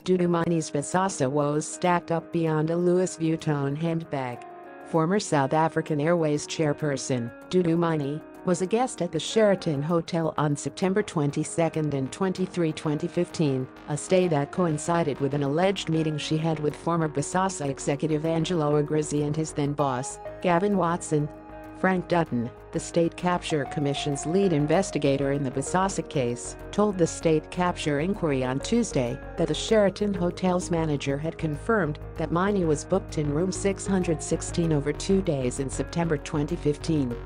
Dudu Myeni's Bosasa woes stacked up beyond a Louis Vuitton handbag. Former South African Airways chairperson, Dudu Myeni, was a guest at the Sheraton Hotel on September 22 and 23, 2015, a stay that coincided with an alleged meeting she had with former Bosasa executive Angelo Agrizzi and his then boss, Gavin Watson. Frank Dutton, the State Capture Commission's lead investigator in the Bosasa case, told the State Capture Inquiry on Tuesday that the Sheraton Hotel's manager had confirmed that Myeni was booked in room 616 over 2 days in September 2015.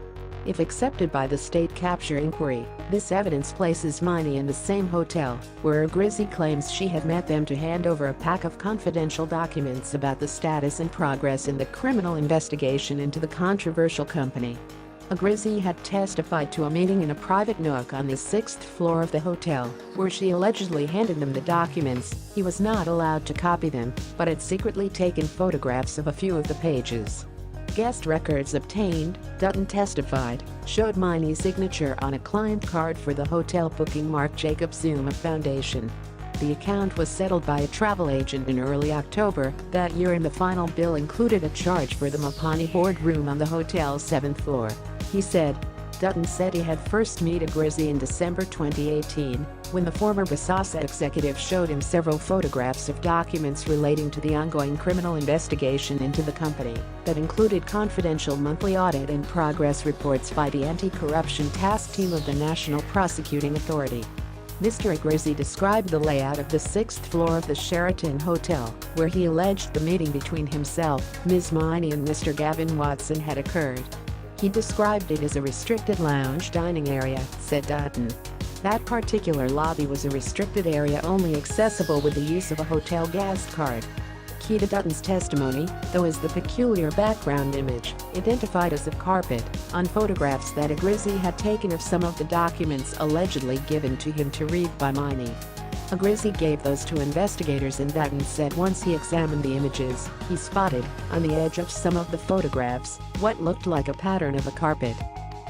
If accepted by the State Capture Inquiry, this evidence places Myeni in the same hotel where Agrizzi claims she had met them to hand over a pack of confidential documents about the status and progress in the criminal investigation into the controversial company. Agrizzi had testified to a meeting in a private nook on the 6th floor of the hotel, where she allegedly handed them the documents. He was not allowed to copy them, but had secretly taken photographs of a few of the pages. Guest records obtained, Dutton testified, showed Myeni's signature on a client card for the hotel booking Mark Jacob Zuma Foundation. The account was settled by a travel agent in early October that year, and the final bill included a charge for the Mapani boardroom on the hotel's 7th floor. He said. Dutton said he had first met Agrizzi in December 2018, when the former Bosasa executive showed him several photographs of documents relating to the ongoing criminal investigation into the company that included confidential monthly audit and progress reports by the Anti-Corruption Task Team of the National Prosecuting Authority. Mr. Agrizzi described the layout of the 6th floor of the Sheraton Hotel, where he alleged the meeting between himself, Ms. Myeni and Mr. Gavin Watson had occurred. He described it as a restricted lounge dining area, said Dutton. That particular lobby was a restricted area only accessible with the use of a hotel guest card. Key to Dutton's testimony, though, is the peculiar background image, identified as a carpet, on photographs that Agrizzi had taken of some of the documents allegedly given to him to read by Myeni. Agrizzi gave those to investigators, and Dutton said once he examined the images, he spotted, on the edge of some of the photographs, what looked like a pattern of a carpet.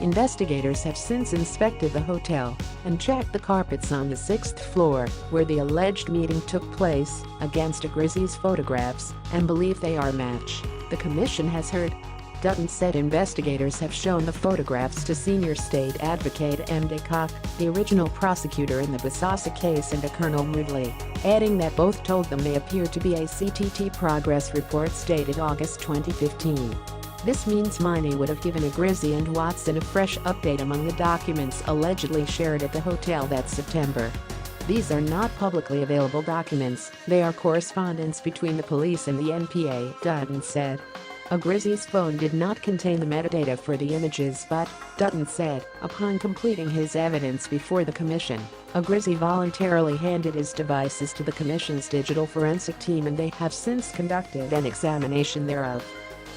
Investigators have since inspected the hotel and checked the carpets on the 6th floor, where the alleged meeting took place, against Agrizzi's photographs, and believe they are a match, the commission has heard. Dutton said investigators have shown the photographs to senior state advocate M.D. Koch, the original prosecutor in the Bosasa case, and to Colonel Moodley, adding that both told them they appear to be ACTT progress reports dated August 2015. This means Myeni would have given Agrizzi and Watson a fresh update among the documents allegedly shared at the hotel that September. These are not publicly available documents, they are correspondence between the police and the NPA, Dutton said. Agrizzi's phone did not contain the metadata for the images, but, Dutton said, upon completing his evidence before the commission, Agrizzi voluntarily handed his devices to the commission's digital forensic team, and they have since conducted an examination thereof.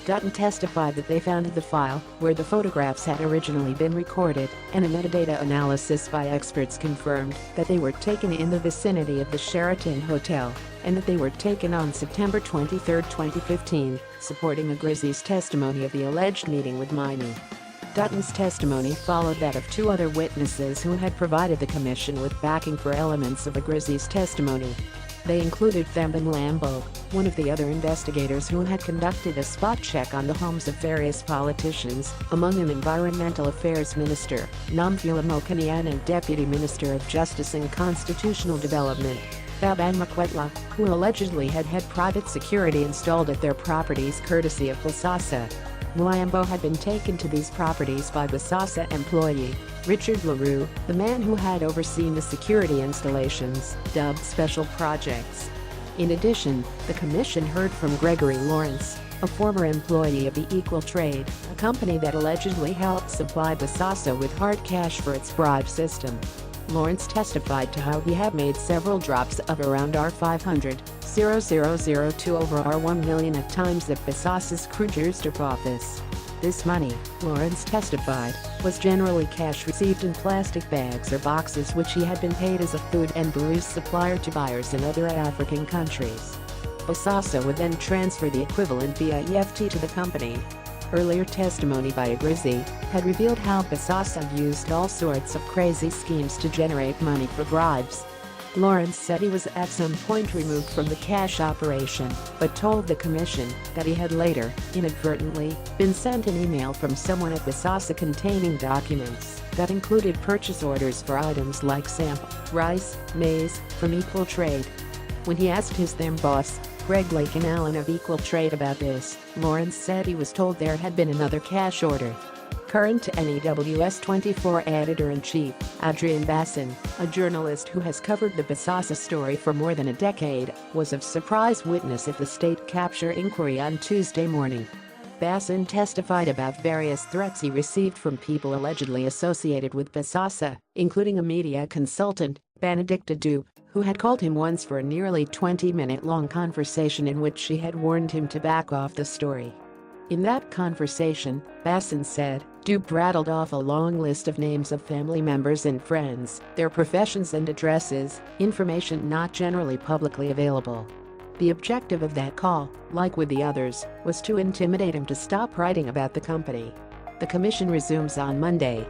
Dutton testified that they found the file where the photographs had originally been recorded, and a metadata analysis by experts confirmed that they were taken in the vicinity of the Sheraton Hotel, and that they were taken on September 23, 2015, supporting Agrizzi's testimony of the alleged meeting with Myeni. Dutton's testimony followed that of two other witnesses who had provided the commission with backing for elements of Agrizzi's testimony. They included Themban Lambo, one of the other investigators who had conducted a spot check on the homes of various politicians, among them Environmental Affairs Minister Nomvula Mokoena and Deputy Minister of Justice and Constitutional Development Thabang Makwetla, who allegedly had private security installed at their properties courtesy of Bosasa. Lambo had been taken to these properties by Bosasa employee Richard LaRue, the man who had overseen the security installations, dubbed special projects. In addition, the commission heard from Gregory Lawrence, a former employee of the Equal Trade, a company that allegedly helped supply Bosasa with hard cash for its bribe system. Lawrence testified to how he had made several drops of around R500,000 to over R1 million at times at Bosasa's Krugerstrup office. This money, Lawrence testified, was generally cash received in plastic bags or boxes, which he had been paid as a food and booze supplier to buyers in other African countries. Bosasa would then transfer the equivalent via EFT to the company. Earlier testimony by Agrizzi had revealed how Bosasa used all sorts of crazy schemes to generate money for bribes. Lawrence said he was at some point removed from the cash operation, but told the commission that he had later, inadvertently, been sent an email from someone at Bosasa containing documents that included purchase orders for items like sample, rice, maize, from Equal Trade. When he asked his then boss, Greg Lakin Allen of Equal Trade about this, Lawrence said he was told there had been another cash order. Current NEWS 24 editor-in-chief, Adrian Basson, a journalist who has covered the Bosasa story for more than a decade, was a surprise witness at the state capture inquiry on Tuesday morning. Basson testified about various threats he received from people allegedly associated with Bosasa, including a media consultant, Benedicta Dupe, who had called him once for a nearly 20-minute-long conversation in which she had warned him to back off the story. In that conversation, Basson said, Dupe rattled off a long list of names of family members and friends, their professions and addresses, information not generally publicly available. The objective of that call, like with the others, was to intimidate him to stop writing about the company. The commission resumes on Monday,